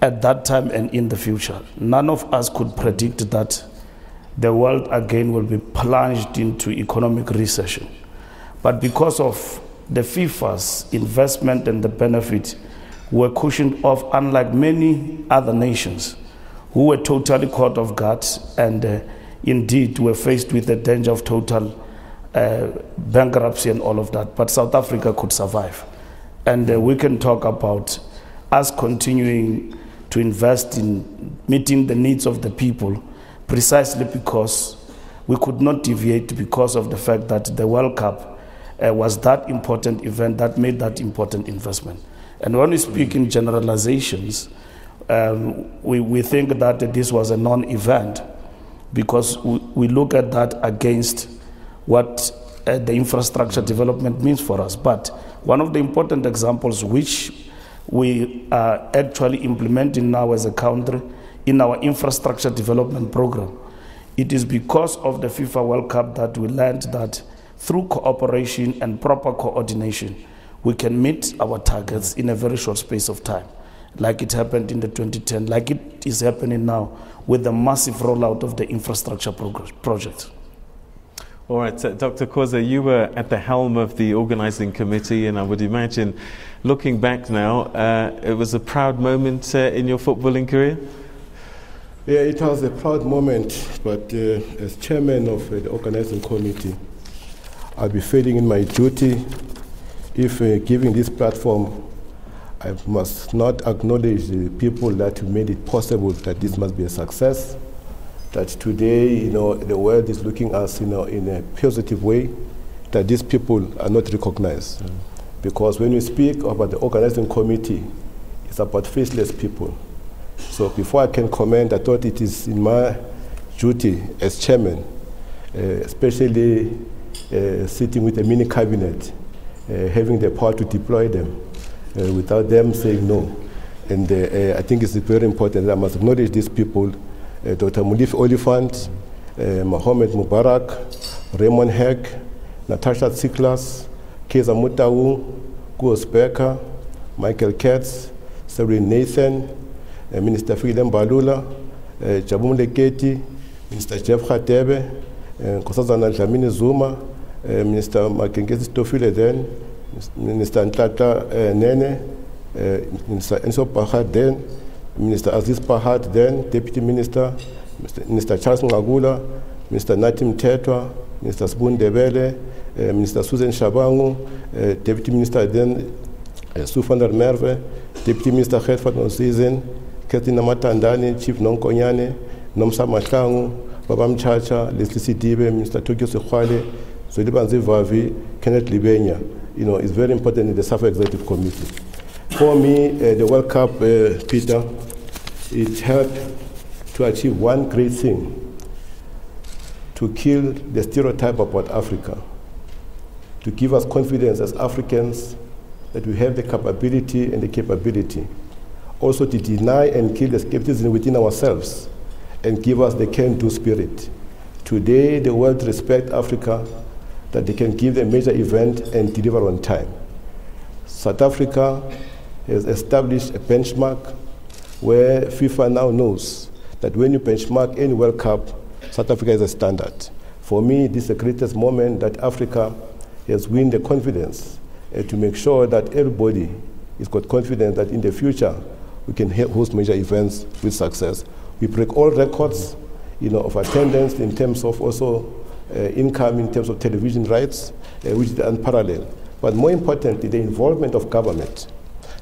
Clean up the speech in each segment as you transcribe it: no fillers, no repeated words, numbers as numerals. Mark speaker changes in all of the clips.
Speaker 1: at that time and in the future. None of us could predict that the world again will be plunged into economic recession. But because of the FIFA's investment and the benefit, were cushioned off, unlike many other nations who were totally caught off guard and indeed were faced with the danger of total bankruptcy and all of that. But South Africa could survive. And we can talk about us continuing to invest in meeting the needs of the people precisely because we could not deviate because of the fact that the World Cup was that important event that made that important investment. And when we speak in generalizations, we think that this was a non-event because we look at that against what the infrastructure development means for us. But one of the important examples which we are actually implementing now as a country in our infrastructure development program, it is because of the FIFA World Cup that we learned that through cooperation and proper coordination, we can meet our targets in a very short space of time, like it happened in the 2010, like it is happening now with the massive rollout of the infrastructure project.
Speaker 2: All right, Dr. Khoza, you were at the helm of the organizing committee, and I would imagine, looking back now, it was a proud moment in your footballing career?
Speaker 3: Yeah, it was a proud moment, but as chairman of the organizing committee, I'll be failing in my duty if giving this platform, I must not acknowledge the people that made it possible that this must be a success, that today, the world is looking at us, in a positive way, that these people are not recognized. Mm. Because when we speak about the organizing committee, it's about faceless people. So before I can comment, I thought it is in my duty as chairman, especially sitting with a mini cabinet, having the power to deploy them without them saying no. And I think it's very important that I must acknowledge these people, Dr. Mulif Oliphant, Mohamed Mubarak, Raymond Heck, Natasha Tsiklas, Keza Mutawu, Guos Becker, Michael Katz, Serene Nathan, Minister Mbalula, Jabum Leketi, Minister Jeff Khatebe, Nkosazana Dlamini Zuma, Minister Makengesi Stofile then, Minister Ntlata Nene, Minister Enso Pahad then, Minister Aziz Pahad then, Deputy Minister, Minister Charles Ngagula, Minister Natim Tetwa, Minister Spoon Debele, Minister Susan Shabangu, Deputy Minister then, Sufander Merve, Deputy Minister Herford Nosizen, Katina Matandani, Chief Nonkonyane, Nomsa Mahlangu, Baba Mchacha, Leslie Sidibe, Minister Tokyo Sekhwale, Solibanzi Vavi, Kenneth Libenya. It's very important in the SAFA Executive Committee. For me, the World Cup, Peter, it helped to achieve one great thing, to kill the stereotype about Africa, to give us confidence as Africans that we have the capability and the capability, also to deny and kill the skepticism within ourselves and give us the can-do spirit. Today, the world respects Africa, that they can give a major event and deliver on time. South Africa has established a benchmark where FIFA now knows that when you benchmark any World Cup, South Africa is a standard. For me, this is the greatest moment that Africa has won the confidence to make sure that everybody has got confidence that in the future we can host major events with success. We break all records, of attendance in terms of also income, in terms of television rights, which is unparalleled. But more importantly, the involvement of government.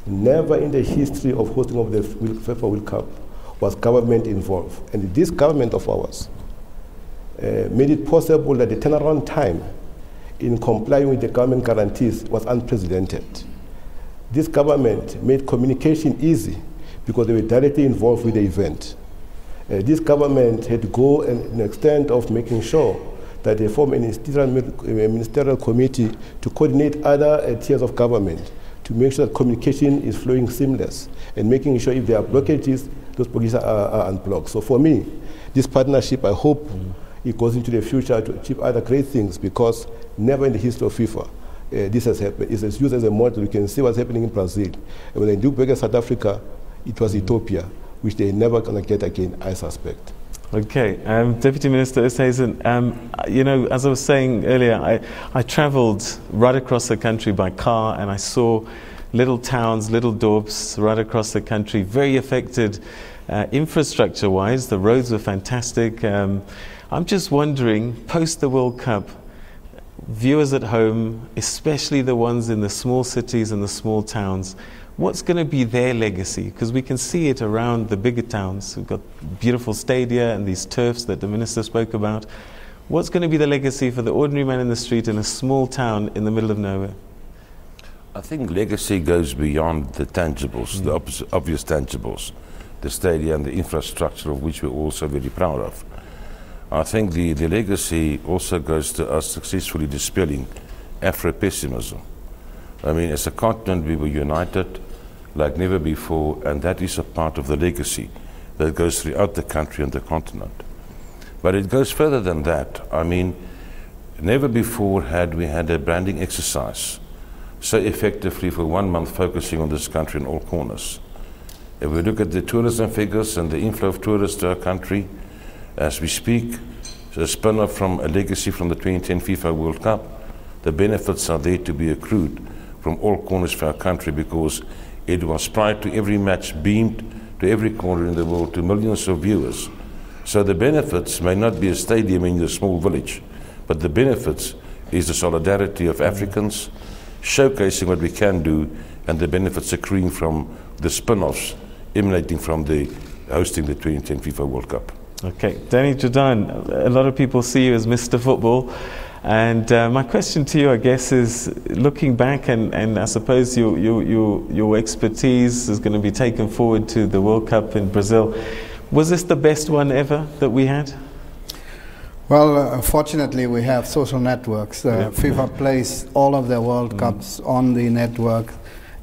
Speaker 3: Never in the history of hosting of the FIFA World Cup was government involved. And this government of ours made it possible that the turnaround time in complying with the government guarantees was unprecedented. This government made communication easy because they were directly involved with the event. This government had to go an extent of making sure that they form a ministerial committee to coordinate other tiers of government to make sure that communication is flowing seamless and making sure if there are blockages, those blockages are unblocked. So for me, this partnership, I hope it goes into the future to achieve other great things, because never in the history of FIFA this has happened. It's used as a model. You can see what's happening in Brazil. And when they look back at South Africa, it was utopia, which they're never going to get again, I suspect.
Speaker 2: Okay, Deputy Minister Oosthuizen, you know, as I was saying earlier, I travelled right across the country by car, and I saw little towns, little dorps right across the country, very affected infrastructure-wise. The roads were fantastic. I'm just wondering, post the World Cup, viewers at home, especially the ones in the small cities and the small towns, what's going to be their legacy? Because we can see it around the bigger towns. We've got beautiful stadia and these turfs that the Minister spoke about. What's going to be the legacy for the ordinary man in the street in a small town in the middle of nowhere?
Speaker 4: I think legacy goes beyond the tangibles, the obvious tangibles, the stadia and the infrastructure of which we're also very proud of. I think the legacy also goes to us successfully dispelling Afro-pessimism. I mean, as a continent, we were united like never before, and that is a part of the legacy that goes throughout the country and the continent. But it goes further than that. I mean, never before had we had a branding exercise so effectively for 1 month focusing on this country in all corners. If we look at the tourism figures and the inflow of tourists to our country, as we speak, a spin-off from a legacy from the 2010 FIFA World Cup, the benefits are there to be accrued from all corners of our country, because it was prior to every match beamed to every corner in the world to millions of viewers. So the benefits may not be a stadium in a small village, but the benefits is the solidarity of Africans, showcasing what we can do, and the benefits accruing from the spin-offs emanating from the hosting the 2010 FIFA World Cup.
Speaker 2: Okay, Danny Jordan, a lot of people see you as Mr. Football. And my question to you, I guess, is looking back, and I suppose your expertise is going to be taken forward to the World Cup in Brazil. Was this the best one ever that we had?
Speaker 5: Well, fortunately, we have social networks. FIFA plays all of their World Cups on the network,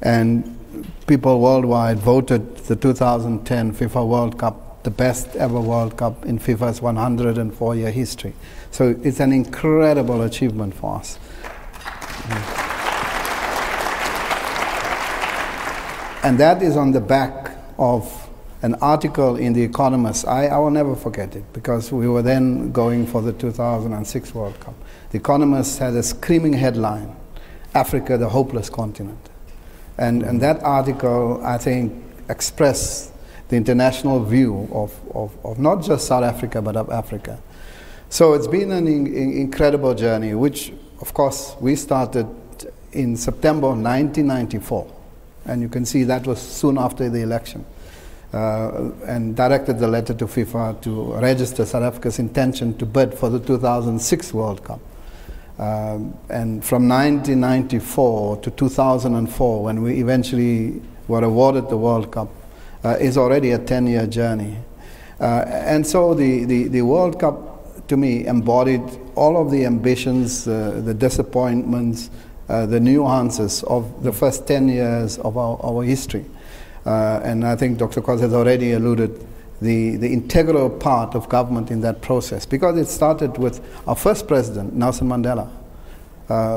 Speaker 5: and people worldwide voted the 2010 FIFA World Cup the best ever World Cup in FIFA's 104-year history. So it's an incredible achievement for us. And that is on the back of an article in The Economist. I will never forget it, because we were then going for the 2006 World Cup. The Economist had a screaming headline, "Africa, the hopeless continent." And that article, I think, expressed the international view of not just South Africa, but of Africa. So it's been an incredible journey, which, of course, we started in September 1994. And you can see that was soon after the election. And directed the letter to FIFA to register South Africa's intention to bid for the 2006 World Cup. And from 1994 to 2004, when we eventually were awarded the World Cup, is already a 10-year journey. And so the World Cup, to me, embodied all of the ambitions, the disappointments, the nuances of the first 10 years of our history. And I think Dr. Khoza has already alluded the integral part of government in that process, because it started with our first president, Nelson Mandela,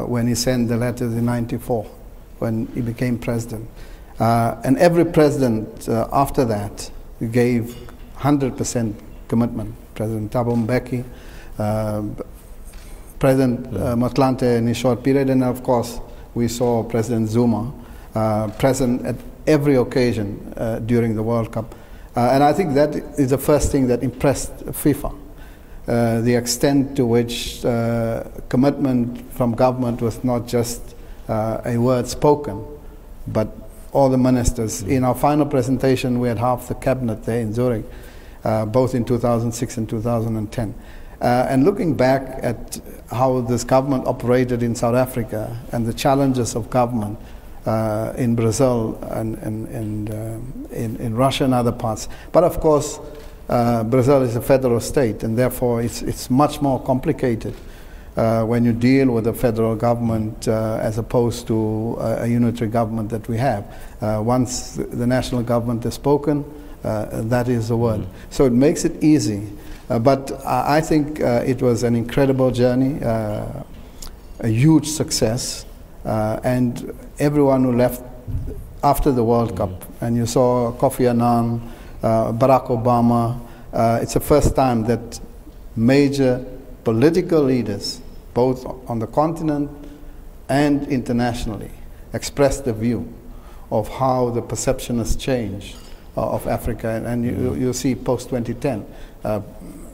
Speaker 5: when he sent the letters in '94, when he became president. And every president after that gave 100% commitment. President Thabo Mbeki, President Motlanthe in a short period, and of course we saw President Zuma present at every occasion during the World Cup. And I think that is the first thing that impressed FIFA, the extent to which commitment from government was not just a word spoken, but all the ministers. In our final presentation, we had half the cabinet there in Zurich, both in 2006 and 2010. And looking back at how this government operated in South Africa and the challenges of government in Brazil and in Russia and other parts. But of course, Brazil is a federal state, and therefore it's much more complicated when you deal with a federal government as opposed to a unitary government that we have. Once the national government has spoken, that is the word. So it makes it easy. But I think it was an incredible journey, a huge success, and everyone who left after the World Cup, and you saw Kofi Annan, Barack Obama. It's the first time that major political leaders, both on the continent and internationally, expressed the view of how the perception has changed of Africa. And you see post-2010,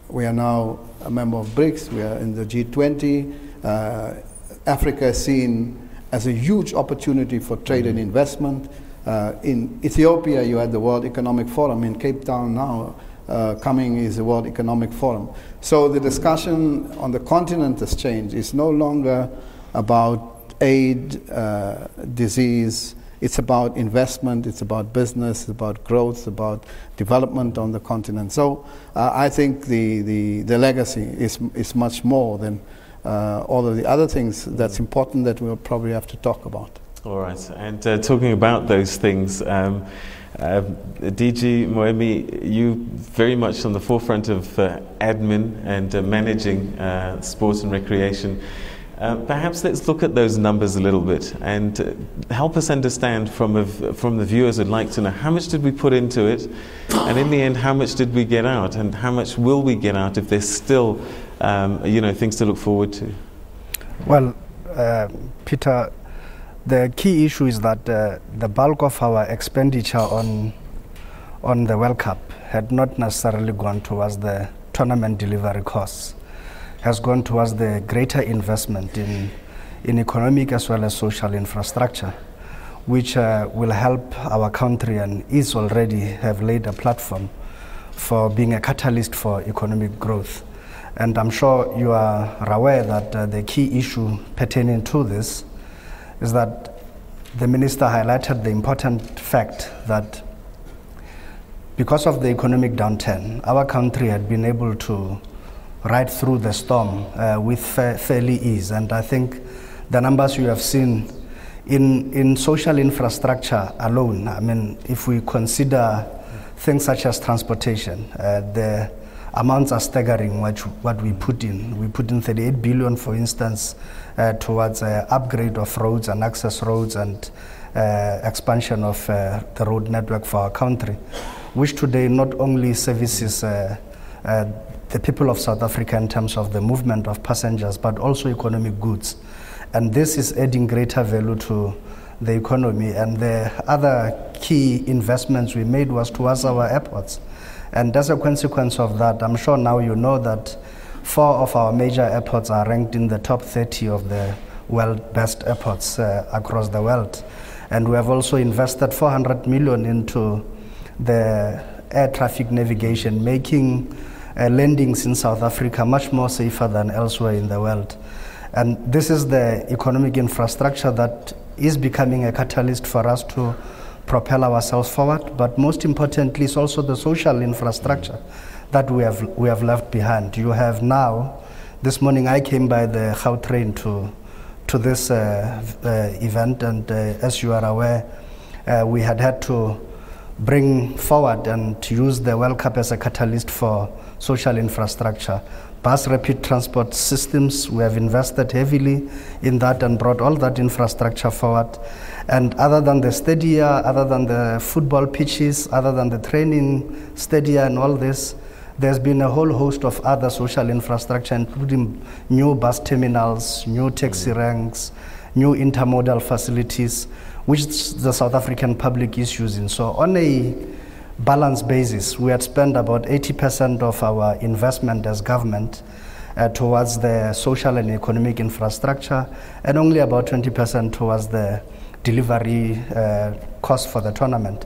Speaker 5: we are now a member of BRICS, we are in the G20. Africa is seen as a huge opportunity for trade and investment. In Ethiopia, you had the World Economic Forum. In Cape Town now, coming is the World Economic Forum. So the discussion on the continent has changed. It's no longer about aid, disease. It's about investment, it's about business, it's about growth, about development on the continent. So I think the legacy is much more than all of the other things that's important that we'll probably have to talk about.
Speaker 2: All right, and talking about those things, DG Moemi, you very much on the forefront of admin and managing sports and recreation. Perhaps let's look at those numbers a little bit and help us understand from the viewers who'd like to know how much did we put into it, and in the end how much did we get out, and how much will we get out if there's still things to look forward to.
Speaker 6: Well, Peter, the key issue is that the bulk of our expenditure on the World Cup had not necessarily gone towards the tournament delivery costs, has gone towards the greater investment in economic as well as social infrastructure, which will help our country and is already have laid a platform for being a catalyst for economic growth. And I'm sure you are aware that the key issue pertaining to this is that the minister highlighted the important fact that because of the economic downturn, our country had been able to ride through the storm with fairly ease. And I think the numbers you have seen in social infrastructure alone, I mean, if we consider things such as transportation, the amounts are staggering what we put in. We put in 38 billion, for instance, towards upgrade of roads and access roads and expansion of the road network for our country, which today not only services the people of South Africa in terms of the movement of passengers, but also economic goods. And this is adding greater value to the economy. And the other key investments we made was towards our airports. And as a consequence of that, I'm sure now you know that 4 of our major airports are ranked in the top 30 of the world best airports across the world. And we have also invested 400 million into the air traffic navigation, making landings in South Africa much more safer than elsewhere in the world. And this is the economic infrastructure that is becoming a catalyst for us to propel ourselves forward, but most importantly is also the social infrastructure that we have left behind. You have now, this morning I came by the Gautrain to this event, and as you are aware, we had to bring forward and to use the World Cup as a catalyst for social infrastructure. Bus rapid transport systems, we have invested heavily in that and brought all that infrastructure forward. And other than the stadia, other than the football pitches, other than the training stadia and all this, there's been a whole host of other social infrastructure, including new bus terminals, new taxi ranks, new intermodal facilities, which the South African public is using. So on a balanced basis, we had spent about 80% of our investment as government towards the social and economic infrastructure, and only about 20% towards the delivery cost for the tournament.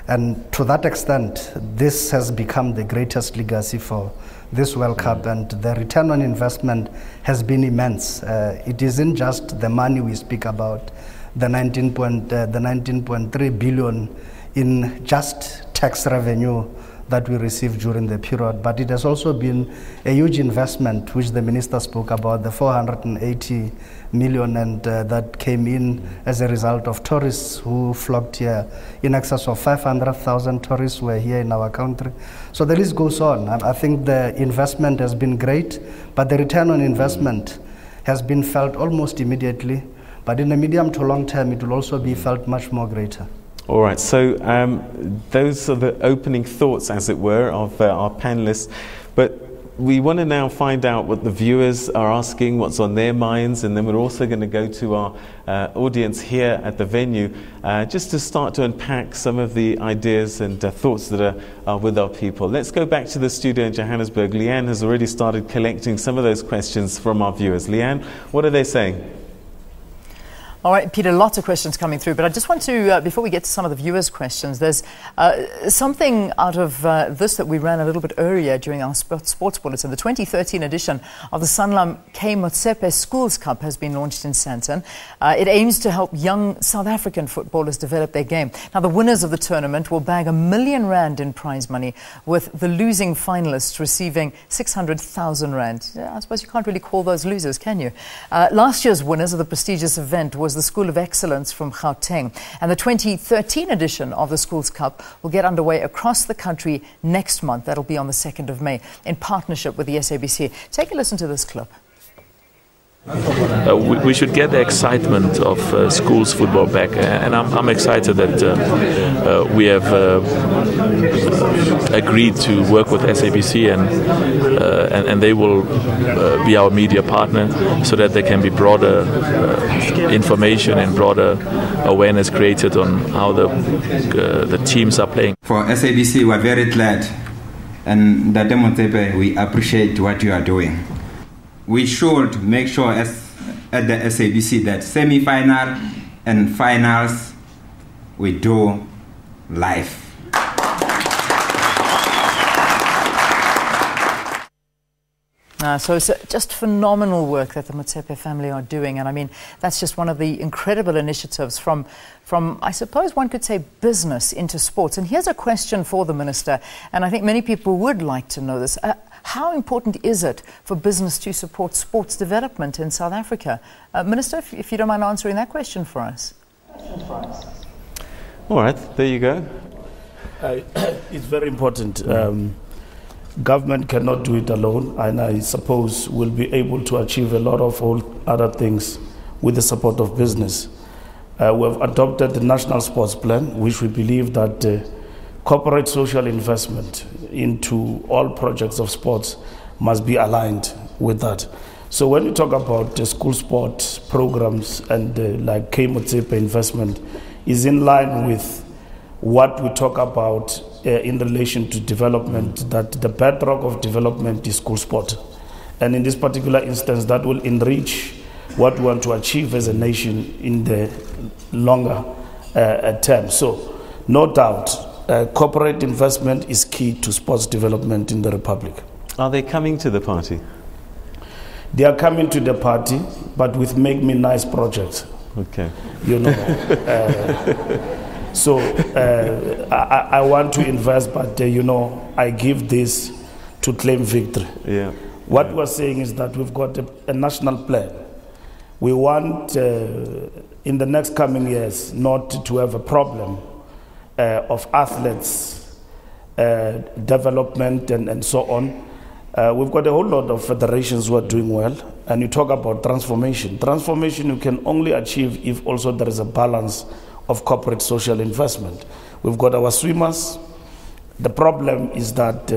Speaker 6: And to that extent, this has become the greatest legacy for this World Cup, and the return on investment has been immense. It isn't just the money we speak about, the 19.3 billion in just tax revenue that we received during the period, but it has also been a huge investment, which the minister spoke about, the 480 million, and that came in as a result of tourists who flocked here. In excess of 500,000 tourists were here in our country. So the list goes on. I think the investment has been great, but the return on investment has been felt almost immediately. But in the medium to long term, it will also be felt much more greater.
Speaker 2: All right, so those are the opening thoughts, as it were, of our panelists. But we want to now find out what the viewers are asking, what's on their minds, and then we're also going to go to our audience here at the venue just to start to unpack some of the ideas and thoughts that are with our people. Let's go back to the studio in Johannesburg. Leanne has already started collecting some of those questions from our viewers. Leanne, what are they saying?
Speaker 7: All right, Peter, lots of questions coming through, but I just want to, before we get to some of the viewers' questions, there's something out of this that we ran a little bit earlier during our sports bulletin. The 2013 edition of the Sanlam K. Motsepe Schools Cup has been launched in Sandton. It aims to help young South African footballers develop their game. Now, the winners of the tournament will bag R1 million in prize money, with the losing finalists receiving 600,000 rand. I suppose you can't really call those losers, can you? Last year's winners of the prestigious event was the School of Excellence from Gauteng. And the 2013 edition of the Schools Cup will get underway across the country next month. That'll be on the 2nd of May in partnership with the SABC. Take a listen to this clip.
Speaker 8: We should get the excitement of schools football back, and I'm excited that we have agreed to work with SABC and they will be our media partner, so that there can be broader information and broader awareness created on how the teams are playing.
Speaker 9: For SABC, we're very glad, and Date Motsepe, we appreciate what you are doing. We should make sure at the SABC that semi-final and finals we do live.
Speaker 7: So it's just phenomenal work that the Motsepe family are doing, and I mean that's just one of the incredible initiatives from I suppose one could say business into sports. And here's a question for the Minister, and I think many people would like to know this. How important is it for business to support sports development in South Africa? Minister, if you don't mind answering that question for us.
Speaker 2: All right, there you go.
Speaker 1: It's very important. Government cannot do it alone, and I suppose we'll be able to achieve a lot of other things with the support of business. We have adopted the National Sports Plan, which we believe that corporate social investment into all projects of sports must be aligned with that. So when we talk about the school sports programs and like K. Motsepe investment is in line with what we talk about in relation to development, that the bedrock of development is school sport. And in this particular instance, that will enrich what we want to achieve as a nation in the longer term. So no doubt, corporate investment is key to sports development in the Republic.
Speaker 2: Are they coming to the party?
Speaker 1: They are coming to the party, but with Make Me Nice projects.
Speaker 2: Okay.
Speaker 1: You know. So I want to invest, but I give this to claim victory.
Speaker 2: Yeah.
Speaker 1: What we're saying is that we've got a national plan. We want, in the next coming years, not to have a problem of athletes development and so on. We've got a whole lot of federations who are doing well, and you talk about transformation. Transformation you can only achieve if also there is a balance of corporate social investment. We've got our swimmers. The problem is that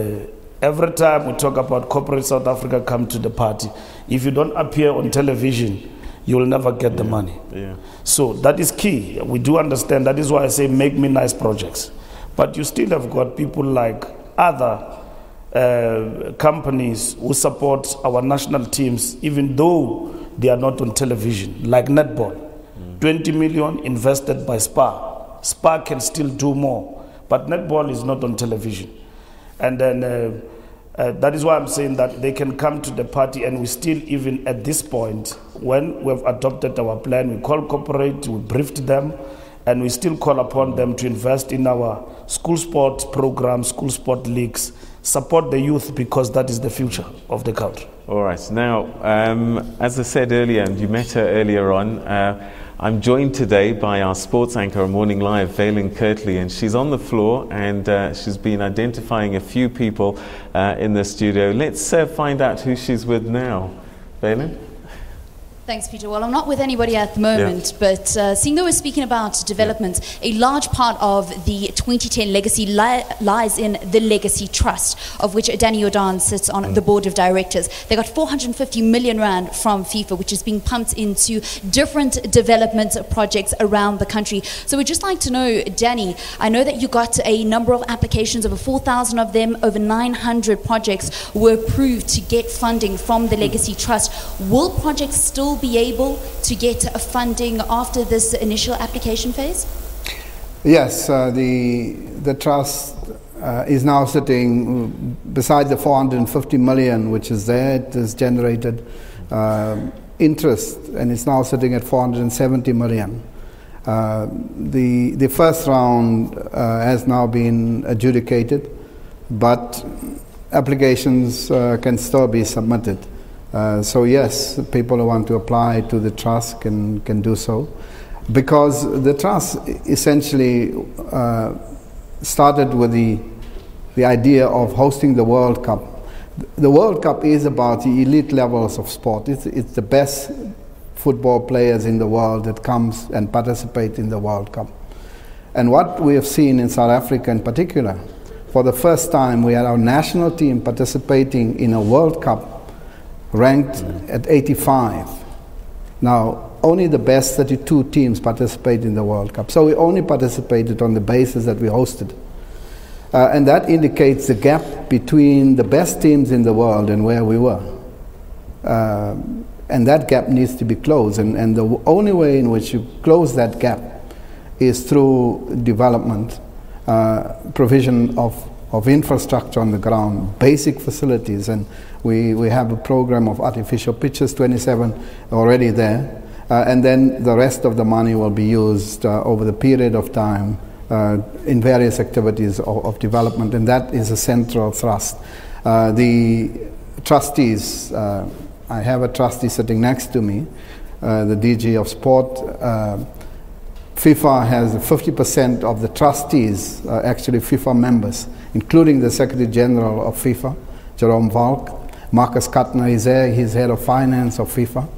Speaker 1: every time we talk about corporate South Africa come to the party, if you don't appear on television, you will never get the money.
Speaker 2: Yeah.
Speaker 1: So that is key. We do understand. That is why I say Make Me Nice projects. But you still have got people like other companies who support our national teams, even though they are not on television, like netball. 20 million invested by SPAR. SPAR can still do more, but netball is not on television. And then that is why I'm saying that they can come to the party, and we still, even at this point, when we've adopted our plan, we call corporate, we briefed them, and we still call upon them to invest in our school sport programs, school sport leagues, support the youth, because that is the future of the country.
Speaker 2: All right. Now, as I said earlier, and you met her earlier on, I'm joined today by our sports anchor on Morning Live, Valen Kirtley, and she's on the floor, and she's been identifying a few people in the studio. Let's find out who she's with now. Valen?
Speaker 10: Thanks, Peter. Well, I'm not with anybody at the moment, but seeing that we're speaking about development, a large part of the 2010 legacy lies in the Legacy Trust, of which Danny Jordan sits on the board of directors. They got 450 million rand from FIFA, which is being pumped into different development projects around the country. So we'd just like to know, Danny, I know that you got a number of applications, over 4,000 of them, over 900 projects were approved to get funding from the Legacy Trust. Will projects still be able to get funding after this initial application phase?
Speaker 5: Yes, the trust is now sitting beside the 450 million which is there. It has generated interest, and it's now sitting at 470 million. The first round has now been adjudicated, but applications can still be submitted. So yes, people who want to apply to the trust can do so, because the trust essentially started with the idea of hosting the World Cup. The World Cup is about the elite levels of sport. It's the best football players in the world that comes and participate in the World Cup. And what we have seen in South Africa in particular, for the first time we had our national team participating in a World Cup ranked at 85. Now, only the best 32 teams participate in the World Cup. So we only participated on the basis that we hosted. And that indicates the gap between the best teams in the world and where we were. And that gap needs to be closed. And the only way in which you close that gap is through development, provision of infrastructure on the ground, basic facilities. And we have a program of artificial pitches, 27 already there. And then the rest of the money will be used over the period of time in various activities of development, and that is a central thrust. The trustees, I have a trustee sitting next to me, the DG of Sport. FIFA has 50% of the trustees, actually FIFA members, including the Secretary General of FIFA, Jerome Valk. Marcus Katner is there, he's head of finance of FIFA.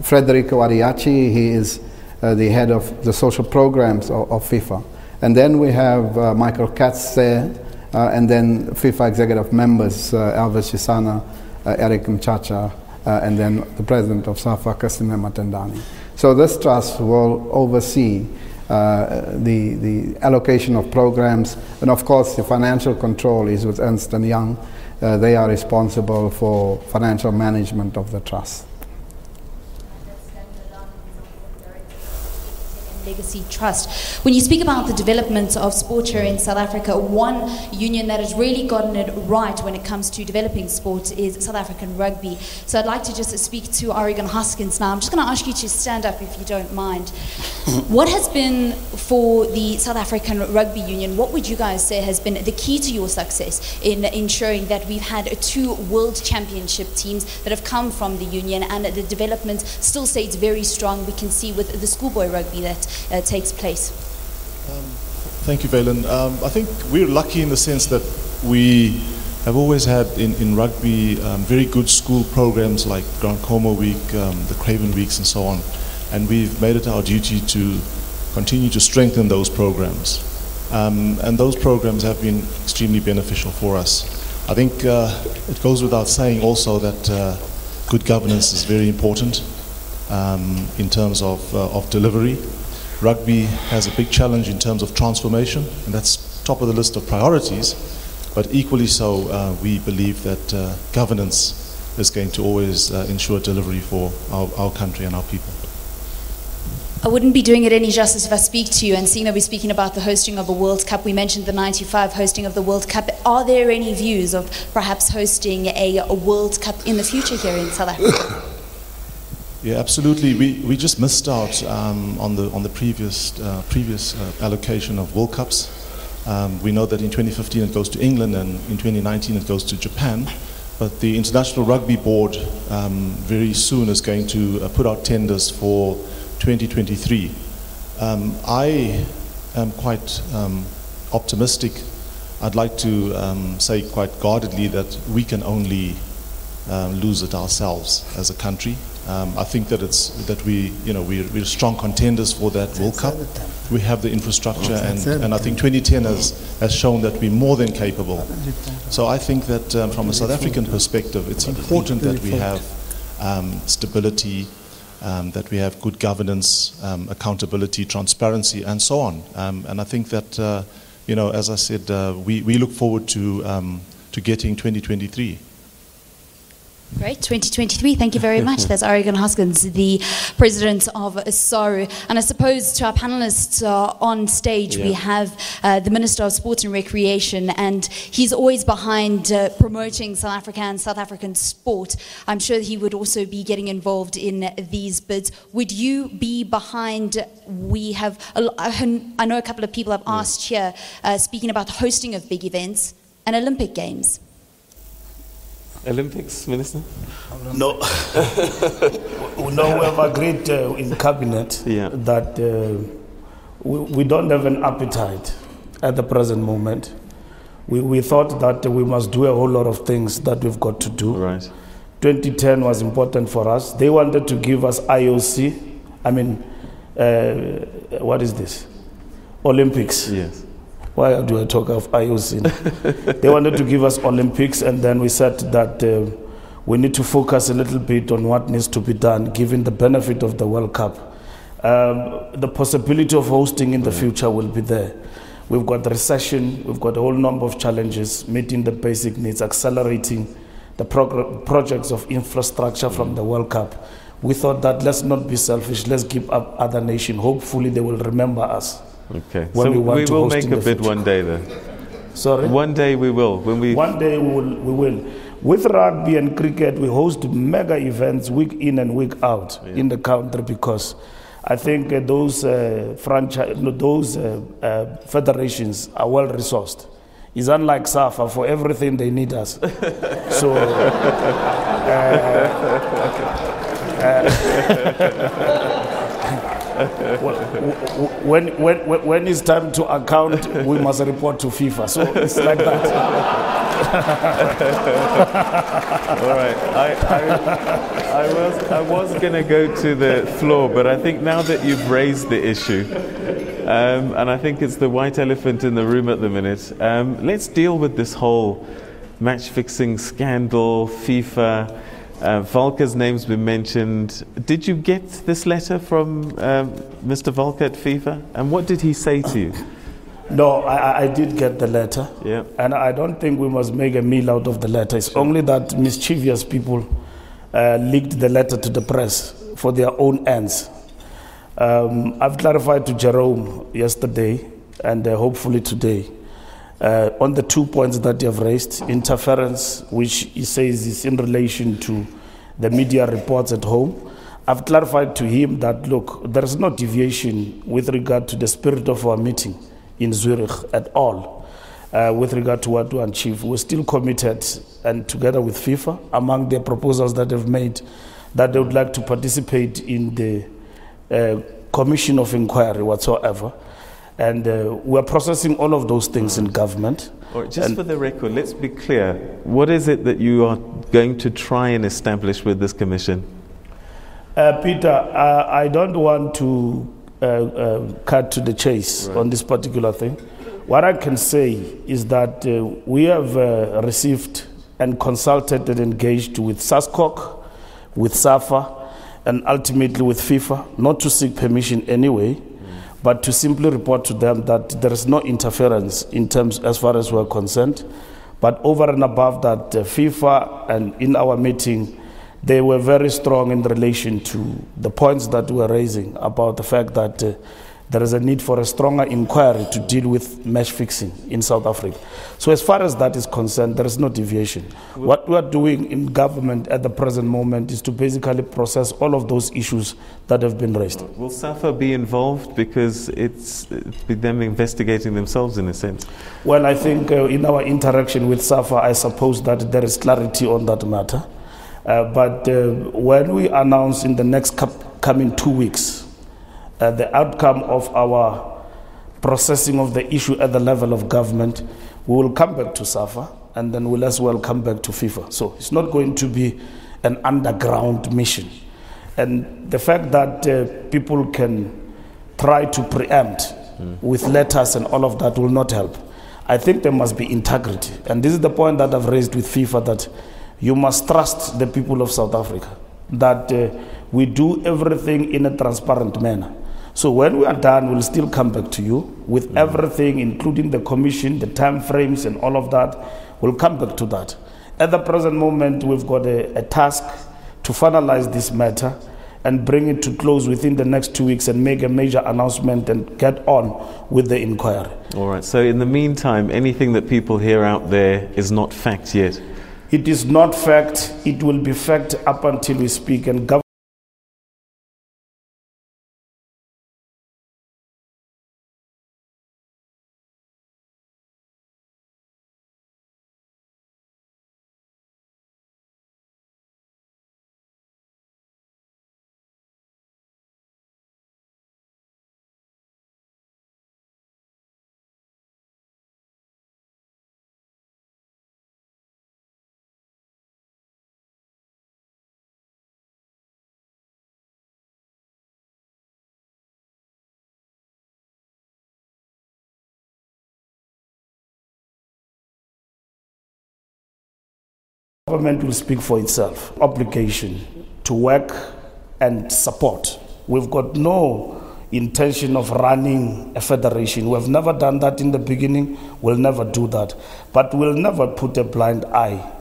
Speaker 5: Federico Ariaci, he is the head of the social programs of FIFA. And then we have Michael Katz there, and then FIFA executive members, Elvis Chisana, Eric Mchacha, and then the president of SAFA, Kasime Matendani. So this trust will oversee the allocation of programs, and of course the financial control is with Ernst & Young. They are responsible for financial management of the trust.
Speaker 10: Legacy Trust. When you speak about the development of sport here in South Africa, one union that has really gotten it right when it comes to developing sport is South African Rugby. So I'd like to just speak to Oregon Hoskins now. I'm just going to ask you to stand up if you don't mind. What has been, for the South African Rugby Union, what would you guys say has been the key to your success in ensuring that we've had 2 world championship teams that have come from the union, and the development still stays very strong? We can see with the schoolboy rugby that takes place.
Speaker 11: Thank you, Valen. I think we're lucky in the sense that we have always had in rugby very good school programs like Grand Como Week, the Craven Weeks and so on, and we've made it our duty to continue to strengthen those programs. And those programs have been extremely beneficial for us. I think it goes without saying also that good governance is very important in terms of delivery. Rugby has a big challenge in terms of transformation, and that's top of the list of priorities, but equally so we believe that governance is going to always ensure delivery for our country and our people.
Speaker 10: I wouldn't be doing it any justice if I speak to you, and seeing that we're speaking about the hosting of a World Cup, we mentioned the 95 hosting of the World Cup. Are there any views of perhaps hosting a World Cup in the future here in South Africa?
Speaker 11: Yeah, absolutely. We just missed out on the previous allocation of World Cups. We know that in 2015 it goes to England, and in 2019 it goes to Japan. But the International Rugby Board very soon is going to put out tenders for 2023. I am quite optimistic. I'd like to say quite guardedly that we can only lose it ourselves as a country. I think that we're strong contenders for that World Cup. We have the infrastructure, and I think 2010 has shown that we're more than capable. So I think that from a South African perspective, it's important that we have stability, that we have good governance, accountability, transparency, and so on. And I think that, as I said, we look forward to getting 2023.
Speaker 10: Great, 2023, thank you very much. That's Oregon Hoskins, the president of SARU. And I suppose to our panelists on stage, we have the Minister of Sport and Recreation, and he's always behind promoting South Africa and South African sport. I'm sure he would also be getting involved in these bids. Would you be behind, I know a couple of people have asked here, speaking about the hosting of big events and Olympic Games.
Speaker 2: Olympics, Minister?
Speaker 1: No. We have agreed in Cabinet that we don't have an appetite at the present moment. We thought that we must do a whole lot of things that we've got to do.
Speaker 2: Right.
Speaker 1: 2010 was important for us. They wanted to give us IOC. I mean, what is this? Olympics.
Speaker 2: Yes.
Speaker 1: Why do I talk of IOC? They wanted to give us Olympics, and then we said that we need to focus a little bit on what needs to be done, given the benefit of the World Cup. The possibility of hosting in the future will be there. We've got the recession, we've got a whole number of challenges, meeting the basic needs, accelerating the projects of infrastructure from the World Cup. We thought that let's not be selfish, let's give up other nations. Hopefully they will remember us.
Speaker 2: Okay, so we will make a bid one day then.
Speaker 1: Sorry?
Speaker 2: One day we will.
Speaker 1: One day we will. With rugby and cricket, we host mega events week in and week out in the country, because I think those federations are well resourced. It's unlike SAFA, for everything they need us. So when it's time to account, we must report to FIFA. So it's like that.
Speaker 2: All right. I was going to go to the floor, but I think now that you've raised the issue, and I think it's the white elephant in the room at the minute, let's deal with this whole match-fixing scandal, FIFA. Volker's name's been mentioned. Did you get this letter from Mr. Volker at FIFA? And what did he say to you?
Speaker 1: No, I did get the letter.
Speaker 2: Yeah.
Speaker 1: And I don't think we must make a meal out of the letter. It's only that mischievous people leaked the letter to the press for their own ends. I've clarified to Jerome yesterday and hopefully today on the 2 points that you have raised: interference, which he says is in relation to the media reports at home. I've clarified to him that, look, there is no deviation with regard to the spirit of our meeting in Zurich at all. With regard to what to achieve, we're still committed, and together with FIFA, among the proposals that they've made, that they would like to participate in the commission of inquiry whatsoever. And we're processing all of those things in government.
Speaker 2: Just for the record, let's be clear. What is it that you are going to try and establish with this commission?
Speaker 1: Peter, I don't want to cut to the chase on this particular thing. What I can say is that we have received and consulted and engaged with SASCOC, with SAFA, and ultimately with FIFA, not to seek permission anyway, but to simply report to them that there is no interference in terms as far as we're concerned. But over and above that, FIFA and in our meeting, they were very strong in relation to the points that we were raising about the fact that there is a need for a stronger inquiry to deal with match fixing in South Africa. So as far as that is concerned, there is no deviation. What we are doing in government at the present moment is to basically process all of those issues that have been raised.
Speaker 2: Will SAFA be involved, because it's them investigating themselves in a sense?
Speaker 1: Well, I think in our interaction with SAFA, I suppose that there is clarity on that matter. But when we announce in the next coming 2 weeks the outcome of our processing of the issue at the level of government, we will come back to SAFA, and then we'll as well come back to FIFA. So it's not going to be an underground mission. And the fact that people can try to preempt with letters and all of that will not help. I think there must be integrity. And this is the point that I've raised with FIFA, that you must trust the people of South Africa, that we do everything in a transparent manner. So when we are done, we'll still come back to you with everything, including the commission, the time frames and all of that. We'll come back to that. At the present moment, we've got a task to finalize this matter and bring it to close within the next 2 weeks and make a major announcement and get on with the inquiry.
Speaker 2: All right, so in the meantime, anything that people hear out there is not fact yet?
Speaker 1: It is not fact. It will be fact up until we speak. And government will speak for itself. Obligation to work and support. We've got no intention of running a federation. We've never done that in the beginning. We'll never do that. But we'll never put a blind eye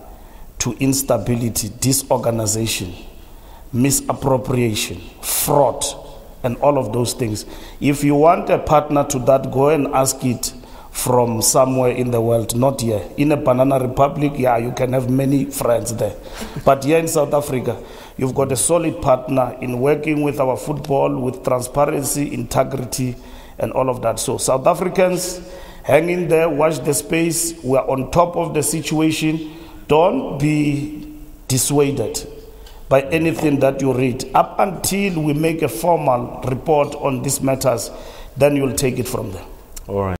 Speaker 1: to instability, disorganization, misappropriation, fraud, and all of those things. If you want a partner to that, go and ask it from somewhere in the world, not here. In a banana republic, yeah, you can have many friends there. But here in South Africa, you've got a solid partner in working with our football, with transparency, integrity, and all of that. So South Africans, hang in there, watch the space. We're on top of the situation. Don't be dissuaded by anything that you read. Up until we make a formal report on these matters, then you'll take it from there.
Speaker 2: All right.